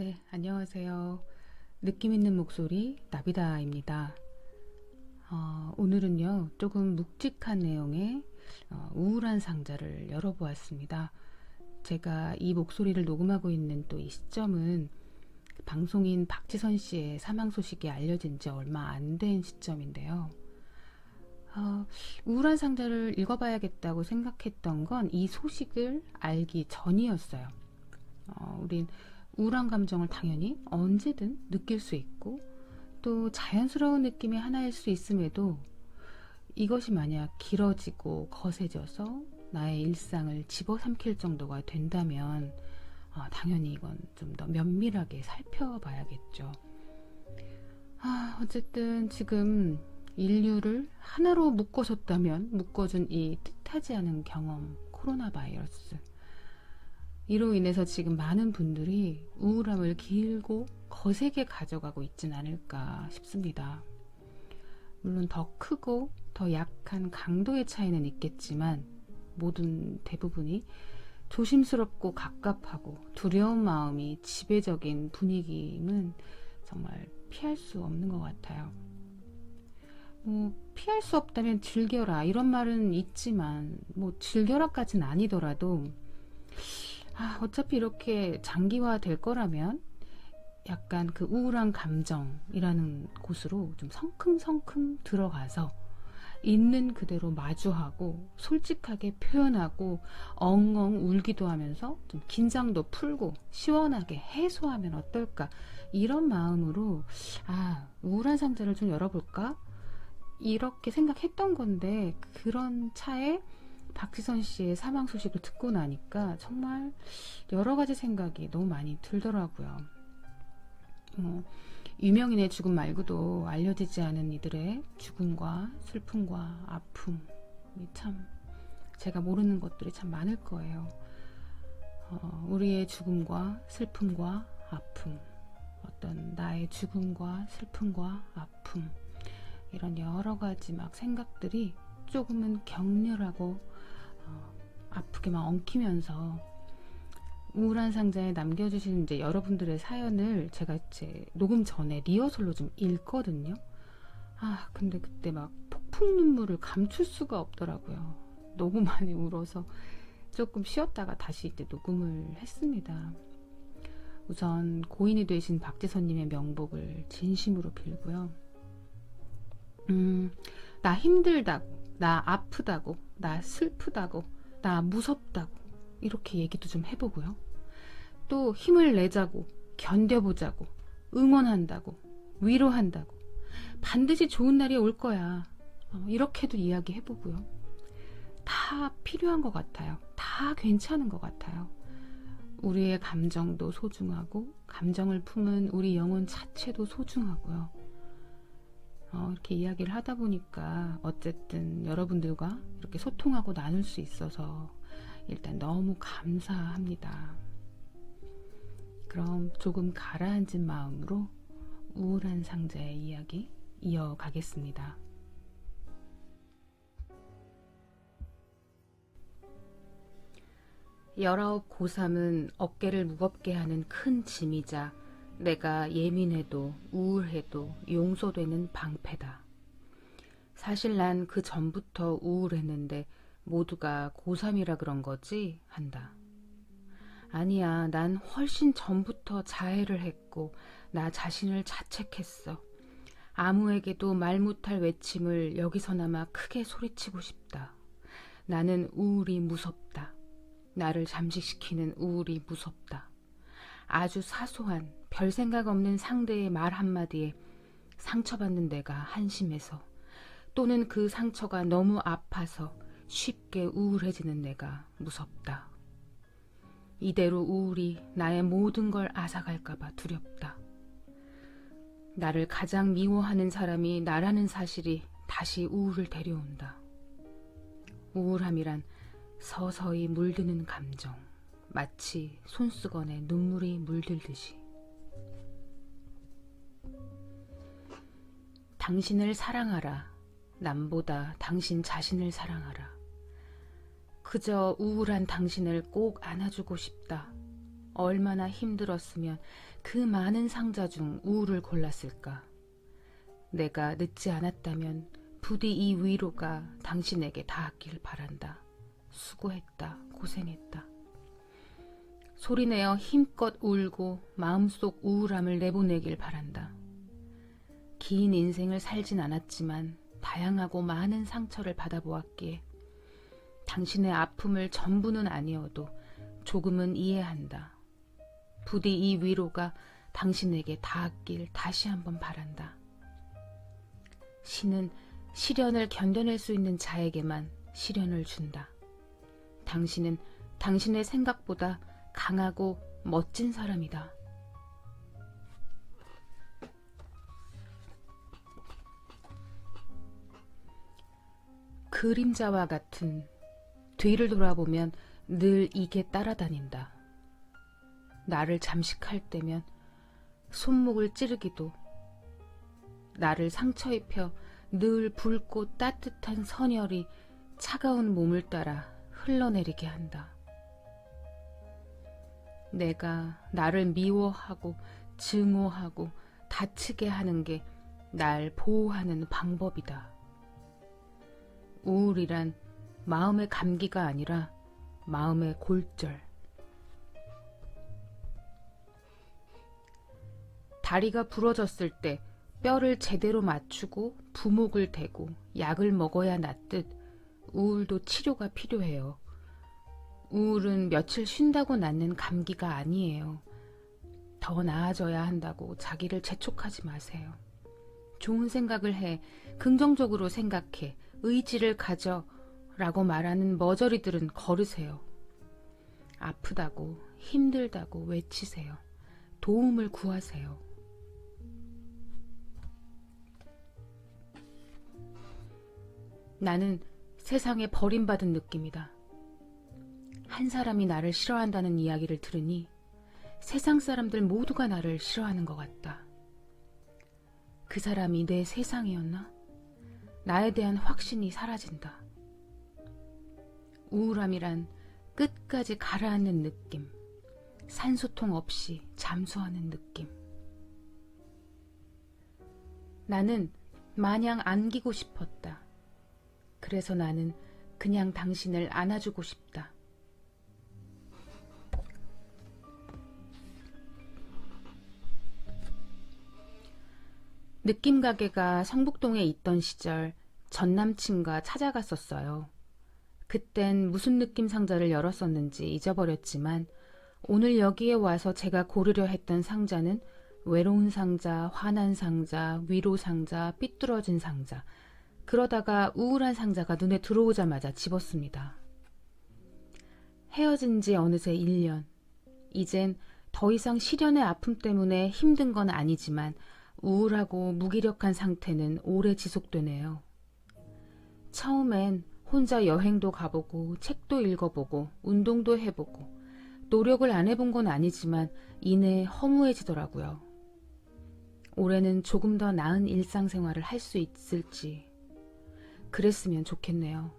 네, 안녕하세요. 느낌 있는 목소리 나비다입니다. 오늘은요, 조금 묵직한 내용의 우울한 상자를 열어보았습니다. 제가 이 목소리를 녹음하고 있는 또 이 시점은 방송인 박지선 씨의 사망 소식이 알려진 지 얼마 안 된 시점인데요. 우울한 상자를 읽어봐야겠다고 생각했던 건 이 소식을 알기 전이었어요. 우린 우울한 감정을 당연히 언제든 느낄 수 있고 또 자연스러운 느낌의 하나일 수 있음에도 이것이 만약 길어지고 거세져서 나의 일상을 집어삼킬 정도가 된다면 당연히 이건 좀 더 면밀하게 살펴봐야겠죠. 어쨌든 지금 인류를 하나로 묶어준 이 뜻하지 않은 경험, 코로나 바이러스. 이로 인해서 지금 많은 분들이 우울함을 길고 거세게 가져가고 있진 않을까 싶습니다. 물론 더 크고 더 약한 강도의 차이는 있겠지만 모든 대부분이 조심스럽고 갑갑하고 두려운 마음이 지배적인 분위기임은 정말 피할 수 없는 것 같아요. 피할 수 없다면 즐겨라 이런 말은 있지만 즐겨라까지는 아니더라도 어차피 이렇게 장기화 될 거라면 약간 그 우울한 감정이라는 곳으로 좀 성큼성큼 들어가서 있는 그대로 마주하고 솔직하게 표현하고 엉엉 울기도 하면서 좀 긴장도 풀고 시원하게 해소하면 어떨까, 이런 마음으로 우울한 상자를 좀 열어볼까 이렇게 생각했던 건데, 그런 차에 박지선 씨의 사망 소식을 듣고 나니까 정말 여러 가지 생각이 너무 많이 들더라고요. 유명인의 죽음 말고도 알려지지 않은 이들의 죽음과 슬픔과 아픔, 참 제가 모르는 것들이 참 많을 거예요. 우리의 죽음과 슬픔과 아픔, 어떤 나의 죽음과 슬픔과 아픔, 이런 여러 가지 막 생각들이 조금은 격렬하고 아프게 막 엉키면서 우울한 상자에 남겨주신 이제 여러분들의 사연을 제가 이제 녹음 전에 리허설로 좀 읽거든요. 근데 그때 막 폭풍 눈물을 감출 수가 없더라고요. 너무 많이 울어서 조금 쉬었다가 다시 이제 녹음을 했습니다. 우선 고인이 되신 박지선님의 명복을 진심으로 빌고요. 나 힘들다고, 나 아프다고, 나 슬프다고, 나 무섭다고 이렇게 얘기도 좀 해보고요. 또 힘을 내자고, 견뎌보자고, 응원한다고, 위로한다고, 반드시 좋은 날이 올 거야, 이렇게도 이야기해보고요. 다 필요한 것 같아요. 다 괜찮은 것 같아요. 우리의 감정도 소중하고 감정을 품은 우리 영혼 자체도 소중하고요. 이렇게 이야기를 하다 보니까 어쨌든 여러분들과 이렇게 소통하고 나눌 수 있어서 일단 너무 감사합니다. 그럼 조금 가라앉은 마음으로 우울한 상자의 이야기 이어가겠습니다. 19 고3은 어깨를 무겁게 하는 큰 짐이자 내가 예민해도 우울해도 용서되는 방패다. 사실 난 그 전부터 우울했는데 모두가 고3이라 그런 거지? 한다. 아니야, 난 훨씬 전부터 자해를 했고 나 자신을 자책했어. 아무에게도 말 못할 외침을 여기서나마 크게 소리치고 싶다. 나는 우울이 무섭다. 나를 잠식시키는 우울이 무섭다. 아주 사소한 별 생각 없는 상대의 말 한마디에 상처받는 내가 한심해서, 또는 그 상처가 너무 아파서 쉽게 우울해지는 내가 무섭다. 이대로 우울이 나의 모든 걸 앗아갈까봐 두렵다. 나를 가장 미워하는 사람이 나라는 사실이 다시 우울을 데려온다. 우울함이란 서서히 물드는 감정, 마치 손수건에 눈물이 물들듯이. 당신을 사랑하라. 남보다 당신 자신을 사랑하라. 그저 우울한 당신을 꼭 안아주고 싶다. 얼마나 힘들었으면 그 많은 상자 중 우울을 골랐을까. 내가 늦지 않았다면 부디 이 위로가 당신에게 닿았길 바란다. 수고했다. 고생했다. 소리내어 힘껏 울고 마음속 우울함을 내보내길 바란다. 긴 인생을 살진 않았지만 다양하고 많은 상처를 받아보았기에 당신의 아픔을 전부는 아니어도 조금은 이해한다. 부디 이 위로가 당신에게 닿았길 다시 한번 바란다. 신은 시련을 견뎌낼 수 있는 자에게만 시련을 준다. 당신은 당신의 생각보다 강하고 멋진 사람이다. 그림자와 같은 뒤를 돌아보면 늘 이게 따라다닌다. 나를 잠식할 때면 손목을 찌르기도, 나를 상처 입혀 늘 붉고 따뜻한 선혈이 차가운 몸을 따라 흘러내리게 한다. 내가 나를 미워하고 증오하고 다치게 하는 게 날 보호하는 방법이다. 우울이란 마음의 감기가 아니라 마음의 골절. 다리가 부러졌을 때 뼈를 제대로 맞추고 부목을 대고 약을 먹어야 낫듯 우울도 치료가 필요해요. 우울은 며칠 쉰다고 낫는 감기가 아니에요. 더 나아져야 한다고 자기를 재촉하지 마세요. 좋은 생각을 해, 긍정적으로 생각해, 의지를 가져 라고 말하는 머저리들은 거르세요. 아프다고, 힘들다고 외치세요. 도움을 구하세요. 나는 세상에 버림받은 느낌이다. 한 사람이 나를 싫어한다는 이야기를 들으니 세상 사람들 모두가 나를 싫어하는 것 같다. 그 사람이 내 세상이었나? 나에 대한 확신이 사라진다. 우울함이란 끝까지 가라앉는 느낌, 산소통 없이 잠수하는 느낌. 나는 마냥 안기고 싶었다. 그래서 나는 그냥 당신을 안아주고 싶다. 느낌 가게가 성북동에 있던 시절 전 남친과 찾아갔었어요. 그땐 무슨 느낌 상자를 열었었는지 잊어버렸지만 오늘 여기에 와서 제가 고르려 했던 상자는 외로운 상자, 화난 상자, 위로 상자, 삐뚤어진 상자, 그러다가 우울한 상자가 눈에 들어오자마자 집었습니다. 헤어진 지 어느새 1년. 이젠 더 이상 시련의 아픔 때문에 힘든 건 아니지만 우울하고 무기력한 상태는 오래 지속되네요. 처음엔 혼자 여행도 가보고 책도 읽어보고 운동도 해보고 노력을 안 해본 건 아니지만 이내 허무해지더라고요. 올해는 조금 더 나은 일상생활을 할 수 있을지 그랬으면 좋겠네요.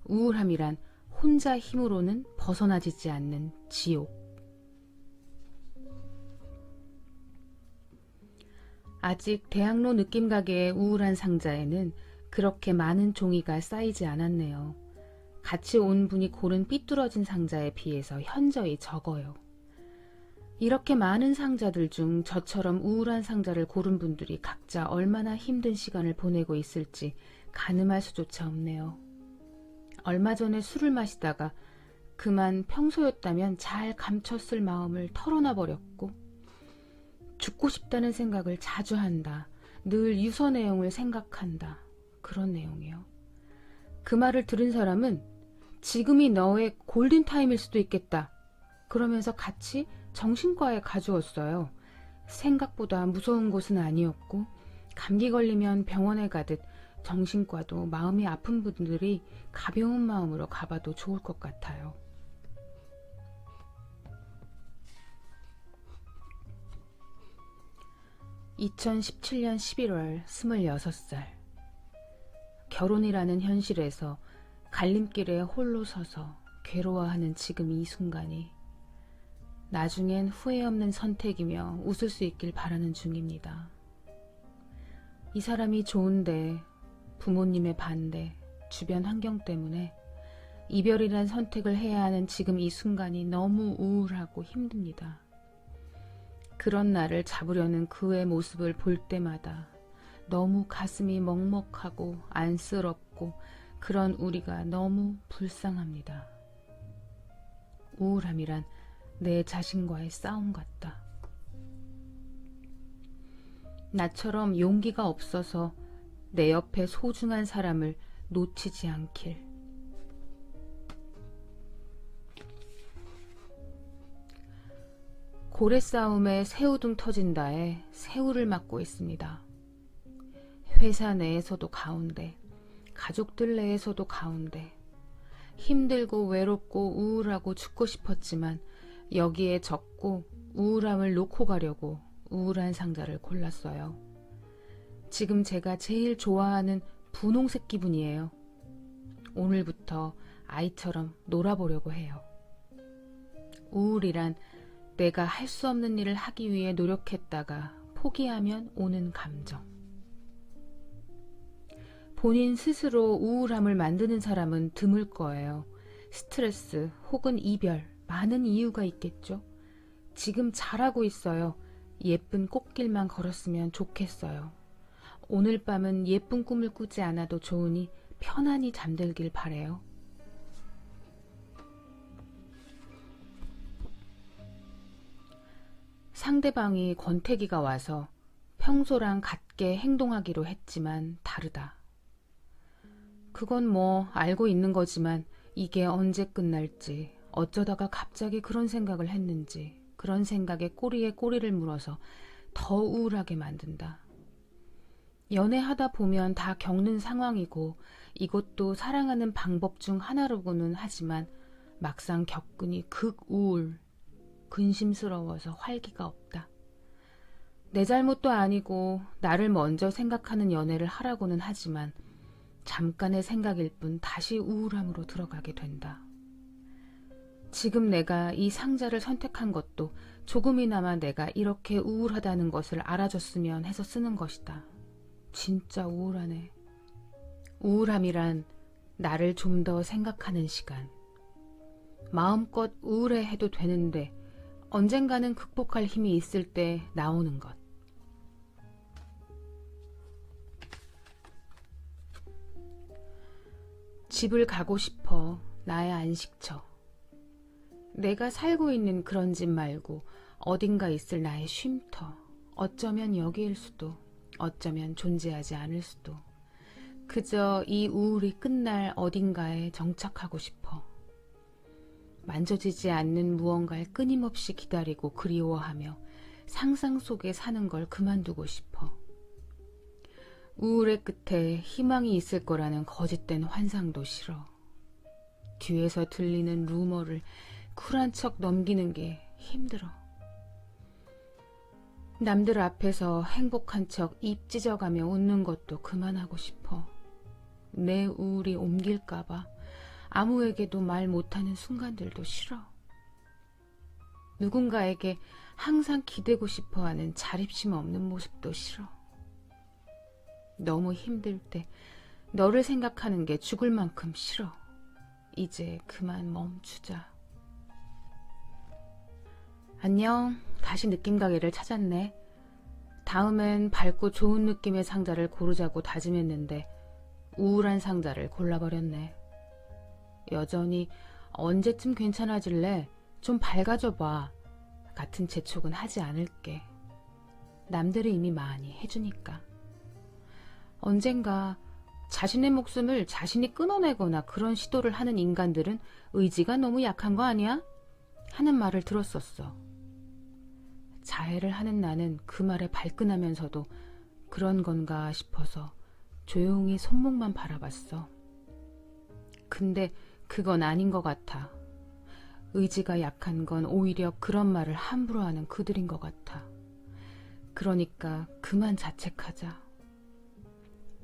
우울함이란 혼자 힘으로는 벗어나지지 않는 지옥. 아직 대학로 느낌 가게의 우울한 상자에는 그렇게 많은 종이가 쌓이지 않았네요. 같이 온 분이 고른 삐뚤어진 상자에 비해서 현저히 적어요. 이렇게 많은 상자들 중 저처럼 우울한 상자를 고른 분들이 각자 얼마나 힘든 시간을 보내고 있을지 가늠할 수조차 없네요. 얼마 전에 술을 마시다가 그만 평소였다면 잘 감췄을 마음을 털어놔 버렸고 죽고 싶다는 생각을 자주 한다. 늘 유서 내용을 생각한다. 그런 내용이요. 그 말을 들은 사람은 지금이 너의 골든타임일 수도 있겠다. 그러면서 같이 정신과에 가주었어요. 생각보다 무서운 곳은 아니었고 감기 걸리면 병원에 가듯 정신과도 마음이 아픈 분들이 가벼운 마음으로 가봐도 좋을 것 같아요. (2017년 11월) 26살. 결혼이라는 현실에서 갈림길에 홀로 서서 괴로워하는 지금 이 순간이 나중엔 후회 없는 선택이며 웃을 수 있길 바라는 중입니다. 이 사람이 좋은데 부모님의 반대, 주변 환경 때문에 이별이란 선택을 해야 하는 지금 이 순간이 너무 우울하고 힘듭니다. 그런 나를 잡으려는 그의 모습을 볼 때마다 너무 가슴이 먹먹하고 안쓰럽고 그런 우리가 너무 불쌍합니다. 우울함이란 내 자신과의 싸움 같다. 나처럼 용기가 없어서 내 옆에 소중한 사람을 놓치지 않길. 고래 싸움에 새우등 터진다에 새우를 맞고 있습니다. 회사 내에서도 가운데, 가족들 내에서도 가운데, 힘들고 외롭고 우울하고 죽고 싶었지만 여기에 젖고 우울함을 놓고 가려고 우울한 상자를 골랐어요. 지금 제가 제일 좋아하는 분홍색 기분이에요. 오늘부터 아이처럼 놀아보려고 해요. 우울이란 내가 할 수 없는 일을 하기 위해 노력했다가 포기하면 오는 감정. 본인 스스로 우울함을 만드는 사람은 드물 거예요. 스트레스 혹은 이별, 많은 이유가 있겠죠. 지금 잘하고 있어요. 예쁜 꽃길만 걸었으면 좋겠어요. 오늘 밤은 예쁜 꿈을 꾸지 않아도 좋으니 편안히 잠들길 바래요. 상대방이 권태기가 와서 평소랑 같게 행동하기로 했지만 다르다. 그건 뭐 알고 있는 거지만 이게 언제 끝날지, 어쩌다가 갑자기 그런 생각을 했는지, 그런 생각에 꼬리에 꼬리를 물어서 더 우울하게 만든다. 연애하다 보면 다 겪는 상황이고 이것도 사랑하는 방법 중 하나로고는 하지만 막상 겪으니 극우울, 근심스러워서 활기가 없다. 내 잘못도 아니고 나를 먼저 생각하는 연애를 하라고는 하지만 잠깐의 생각일 뿐 다시 우울함으로 들어가게 된다. 지금 내가 이 상자를 선택한 것도 조금이나마 내가 이렇게 우울하다는 것을 알아줬으면 해서 쓰는 것이다. 진짜 우울하네. 우울함이란 나를 좀 더 생각하는 시간. 마음껏 우울해해도 되는데 언젠가는 극복할 힘이 있을 때 나오는 것. 집을 가고 싶어. 나의 안식처. 내가 살고 있는 그런 집 말고 어딘가 있을 나의 쉼터. 어쩌면 여기일 수도, 어쩌면 존재하지 않을 수도. 그저 이 우울이 끝날 어딘가에 정착하고 싶어. 만져지지 않는 무언가를 끊임없이 기다리고 그리워하며 상상 속에 사는 걸 그만두고 싶어. 우울의 끝에 희망이 있을 거라는 거짓된 환상도 싫어. 뒤에서 들리는 루머를 쿨한 척 넘기는 게 힘들어. 남들 앞에서 행복한 척 입 찢어가며 웃는 것도 그만하고 싶어. 내 우울이 옮길까봐 아무에게도 말 못하는 순간들도 싫어. 누군가에게 항상 기대고 싶어하는 자립심 없는 모습도 싫어. 너무 힘들 때 너를 생각하는 게 죽을 만큼 싫어. 이제 그만 멈추자. 안녕. 다시 느낌 가게를 찾았네. 다음엔 밝고 좋은 느낌의 상자를 고르자고 다짐했는데 우울한 상자를 골라버렸네. 여전히 언제쯤 괜찮아질래? 좀 밝아져 봐. 같은 재촉은 하지 않을게. 남들이 이미 많이 해주니까. 언젠가 자신의 목숨을 자신이 끊어내거나 그런 시도를 하는 인간들은 의지가 너무 약한 거 아니야? 하는 말을 들었었어. 자해를 하는 나는 그 말에 발끈하면서도 그런 건가 싶어서 조용히 손목만 바라봤어. 근데 그건 아닌 것 같아. 의지가 약한 건 오히려 그런 말을 함부로 하는 그들인 것 같아. 그러니까 그만 자책하자.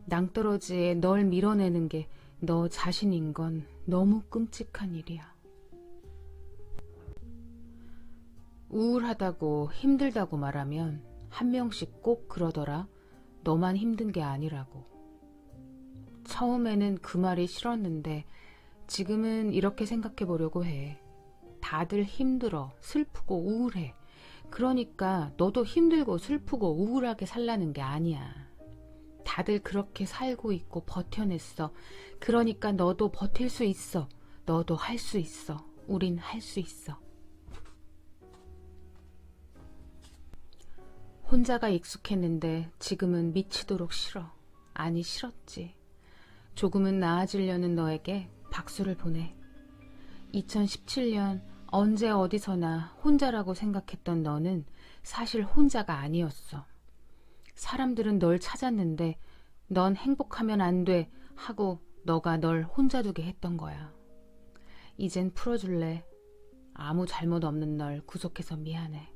낭떠러지에 널 밀어내는 게 너 자신인 건 너무 끔찍한 일이야. 우울하다고 힘들다고 말하면 한 명씩 꼭 그러더라. 너만 힘든 게 아니라고. 처음에는 그 말이 싫었는데 지금은 이렇게 생각해 보려고 해. 다들 힘들어, 슬프고 우울해. 그러니까 너도 힘들고 슬프고 우울하게 살라는 게 아니야. 다들 그렇게 살고 있고 버텨냈어. 그러니까 너도 버틸 수 있어. 너도 할 수 있어. 우린 할 수 있어. 혼자가 익숙했는데 지금은 미치도록 싫어. 아니 싫었지. 조금은 나아지려는 너에게 박수를 보내. 2017년 언제 어디서나 혼자라고 생각했던 너는 사실 혼자가 아니었어. 사람들은 널 찾았는데 넌 행복하면 안 돼 하고 너가 널 혼자 두게 했던 거야. 이젠 풀어줄래. 아무 잘못 없는 널 구속해서 미안해.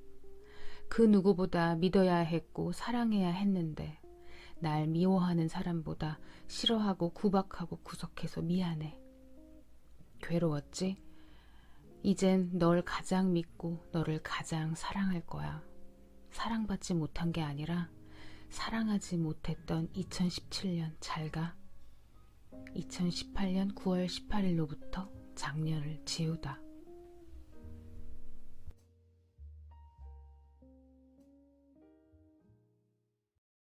그 누구보다 믿어야 했고 사랑해야 했는데 날 미워하는 사람보다 싫어하고 구박하고 구속해서 미안해. 괴로웠지? 이젠 널 가장 믿고 너를 가장 사랑할 거야. 사랑받지 못한 게 아니라 사랑하지 못했던 2017년 잘 가. 2018년 9월 18일로부터 작년을 지우다.